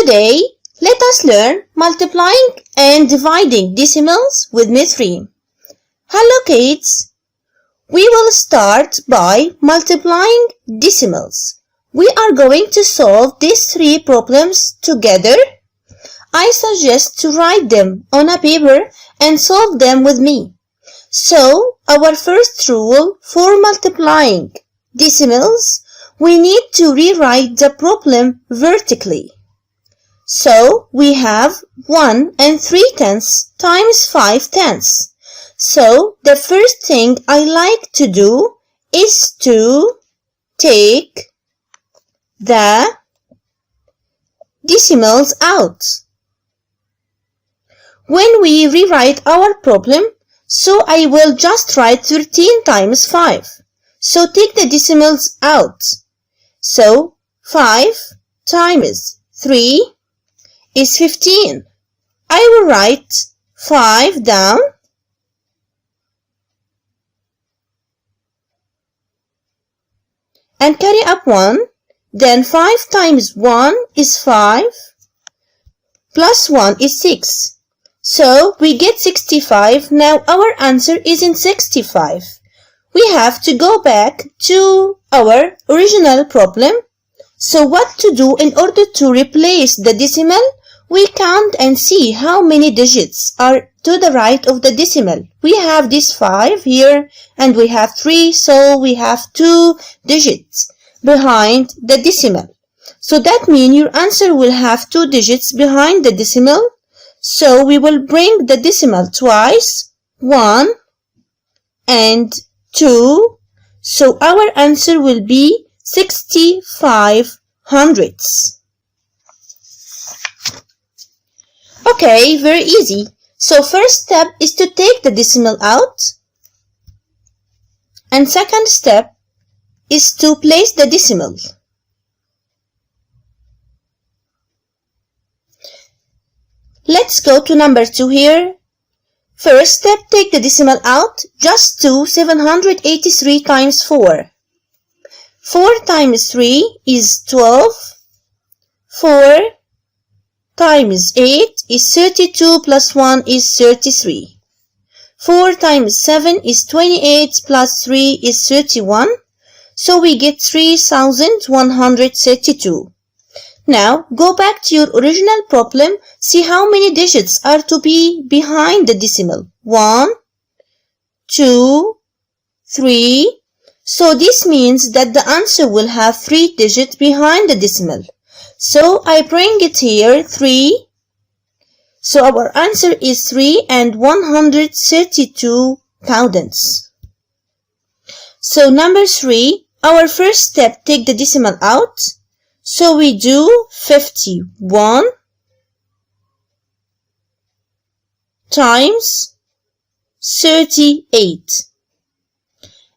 Today, let us learn multiplying and dividing decimals with me3. Hello kids! We will start by multiplying decimals. We are going to solve these three problems together. I suggest to write them on a paper and solve them with me. So, our first rule for multiplying decimals, we need to rewrite the problem vertically. So, we have 1 3/10 times 5/10. So, the first thing I like to do is to take the decimals out. When we rewrite our problem, so I will just write 13 times 5. So, take the decimals out. So, 5 times 3 is 15. I will write 5 down and carry up 1. Then 5 times 1 is 5 plus 1 is 6. So we get 65. Now our answer isn't 65. We have to go back to our original problem. So what to do in order to replace the decimal? We count and see how many digits are to the right of the decimal. We have this 5 here and we have 3, so we have 2 digits behind the decimal. So that means your answer will have 2 digits behind the decimal. So we will bring the decimal twice, 1 and 2. So our answer will be 65 hundredths. Okay, very easy. So first step is to take the decimal out. And second step is to place the decimal. Let's go to number 2 here. First step, take the decimal out. Just do 783 times 4. 4 times 3 is 12. 4 times 8 is 32 plus 1 is 33. 4 times 7 is 28 plus 3 is 31. So we get 3132. Now go back to your original problem. See how many digits are to be behind the decimal. 1, 2, 3. So this means that the answer will have 3 digits behind the decimal. So I bring it here 3. So our answer is 3 and 132 thousandths. So number 3, our first step, take the decimal out. So we do 51 times 38.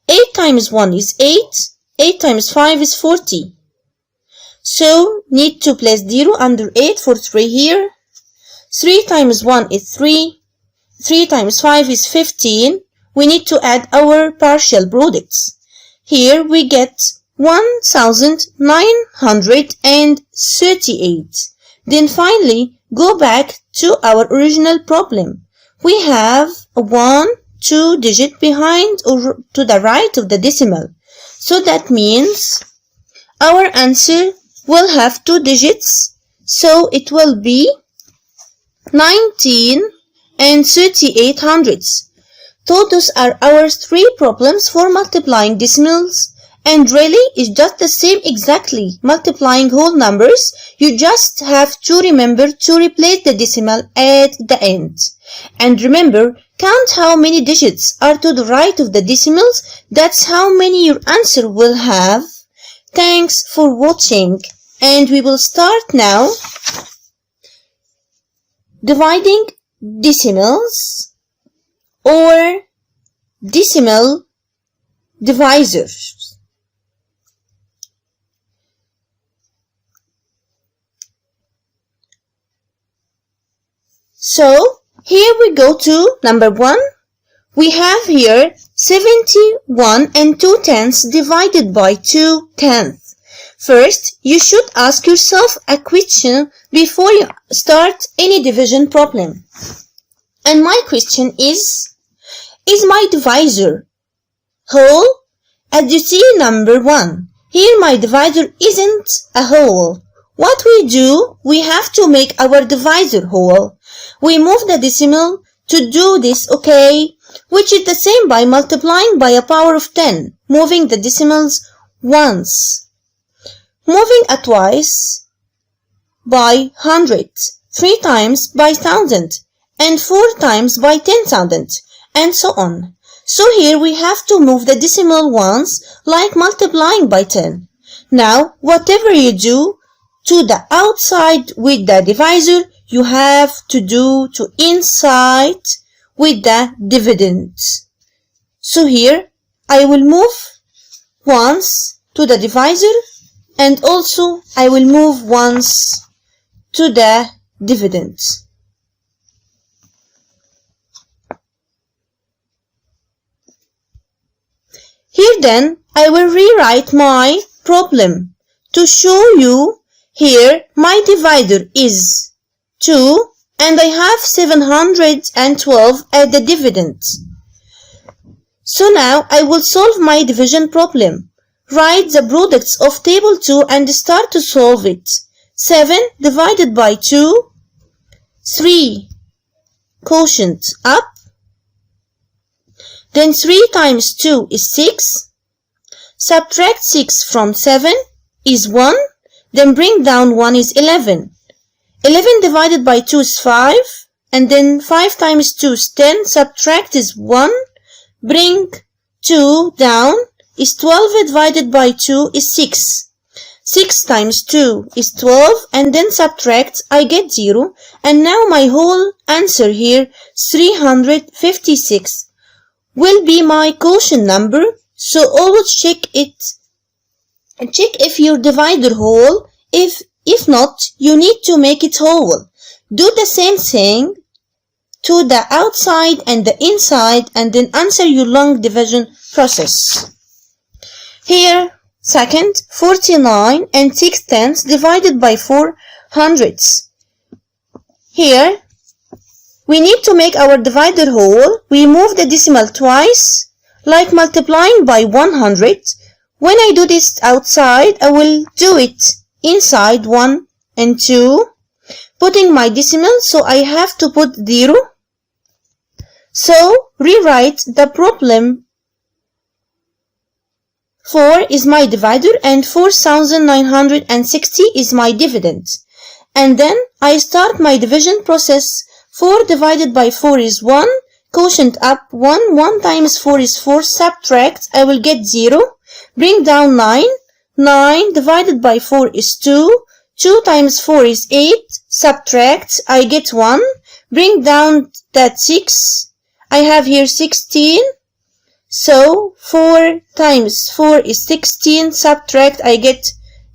8 times 1 is 8. 8 times 5 is 40. So need to place 0 under 8 for 3 here. 3 times 1 is 3. 3 times 5 is 15. We need to add our partial products. Here we get 1938. Then finally go back to our original problem. We have a 1, 2 digit behind or to the right of the decimal. So that means our answer will have 2 digits. So it will be 19 and 38 hundredths. So those are our 3 problems for multiplying decimals. And really, it's just the same exactly multiplying whole numbers. You just have to remember to replace the decimal at the end. And remember, count how many digits are to the right of the decimals. That's how many your answer will have. Thanks for watching. And we will start now dividing decimals or decimal divisors. So, here we go to number 1. We have here 71 and 2/10 divided by 2/10. First, you should ask yourself a question before you start any division problem. And my question is my divisor whole? As you see number 1, here my divisor isn't a whole. What we do, we have to make our divisor whole. We move the decimal to do this, okay? Which is the same by multiplying by a power of 10, moving the decimals once. Moving a twice by 100, 3 times by 1000, and 4 times by 10,000, and so on. So here we have to move the decimal once, like multiplying by 10. Now, whatever you do to the outside with the divisor, you have to do to inside with the dividend. So here, I will move once to the divisor, and also I will move once to the dividend. Here then, I will rewrite my problem to show you. Here my divisor is 2 and I have 712 at the dividend. So now I will solve my division problem. Write the products of table 2 and start to solve it. 7 divided by 2, 3 quotient up, then 3 times 2 is 6, subtract 6 from 7 is 1, then bring down 1 is 11. 11 divided by 2 is 5, and then 5 times 2 is 10, subtract is 1, bring 2 down is 12 divided by 2 is 6. 6 times 2 is 12, and then subtract, I get 0, and now my whole answer here, 356, will be my quotient number. So always check it. Check if your divisor whole. If not, you need to make it whole. Do the same thing to the outside and the inside, and then answer your long division process. Here, second, 49 and 6/10 divided by 4 hundredths. Here, we need to make our divisor whole. We move the decimal twice, like multiplying by 100. When I do this outside, I will do it inside 1 and 2, putting my decimal, so I have to put 0. So, rewrite the problem. 4 is my divisor and 4,960 is my dividend. And then I start my division process. 4 divided by 4 is 1, quotient up 1, 1 times 4 is 4, subtract, I will get 0, bring down 9, 9 divided by 4 is 2, 2 times 4 is 8, subtract, I get 1, bring down that 6, I have here 16, so 4 times 4 is 16, subtract, I get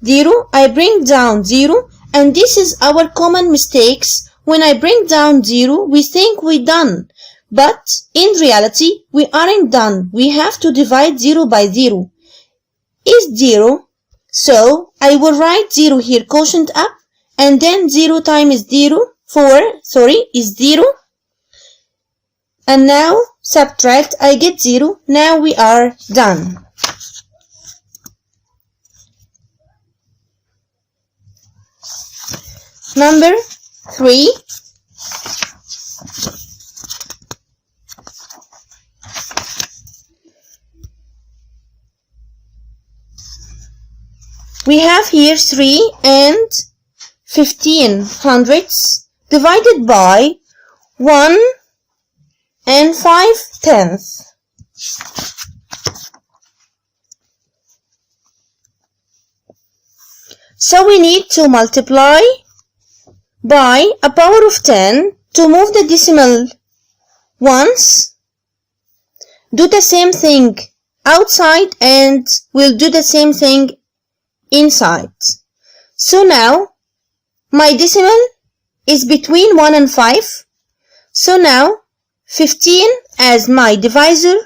0, I bring down 0, and this is our common mistakes. When I bring down 0, we think we're done, but in reality, we aren't done. We have to divide 0 by 0. Is 0, so I will write 0 here, quotient up, and then 0 times 0, 4, is 0. And now subtract, I get 0. Now we are done. Number 3. We have here 3 and 15 hundredths divided by 1 and 5/10. So we need to multiply by a power of 10 to move the decimal once. Do the same thing outside and we'll do the same thing inside. So now my decimal is between 1 and 5. So now 15 as my divisor.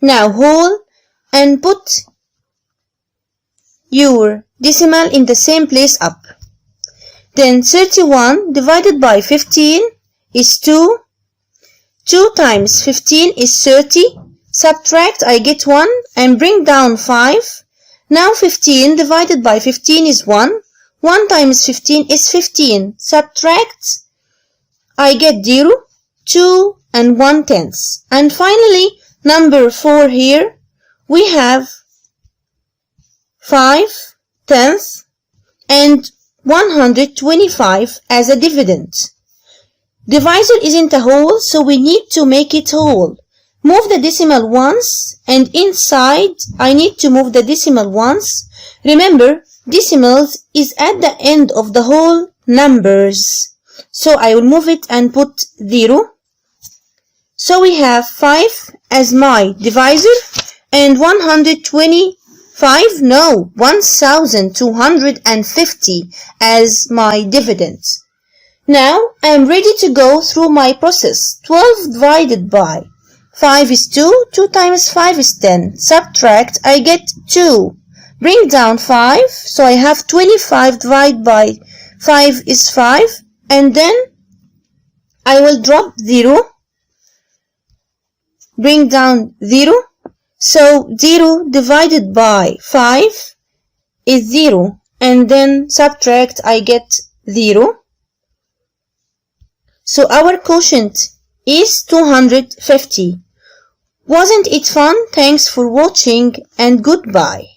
Now whole and put your decimal in the same place up. Then 31 divided by 15 is 2. 2 times 15 is 30. Subtract, I get 1 and bring down 5. Now 15 divided by 15 is 1. 1 times 15 is 15. Subtract, I get 0, 2 and 1/10. And finally, number 4 here, we have 5/10 and 125 as a dividend. Divisor isn't a whole, so we need to make it whole. Move the decimal once, and inside I need to move the decimal once. Remember, decimals is at the end of the whole numbers. So I will move it and put 0. So we have 5 as my divisor and 1250 as my dividend. Now I am ready to go through my process. 12 divided by 5 is 2. 2 times 5 is 10. Subtract, I get 2. Bring down 5. So I have 25 divided by 5 is 5. And then I will drop 0. Bring down 0. So 0 divided by 5 is 0. And then subtract, I get 0. So our quotient is 250. Wasn't it fun? Thanks for watching and goodbye.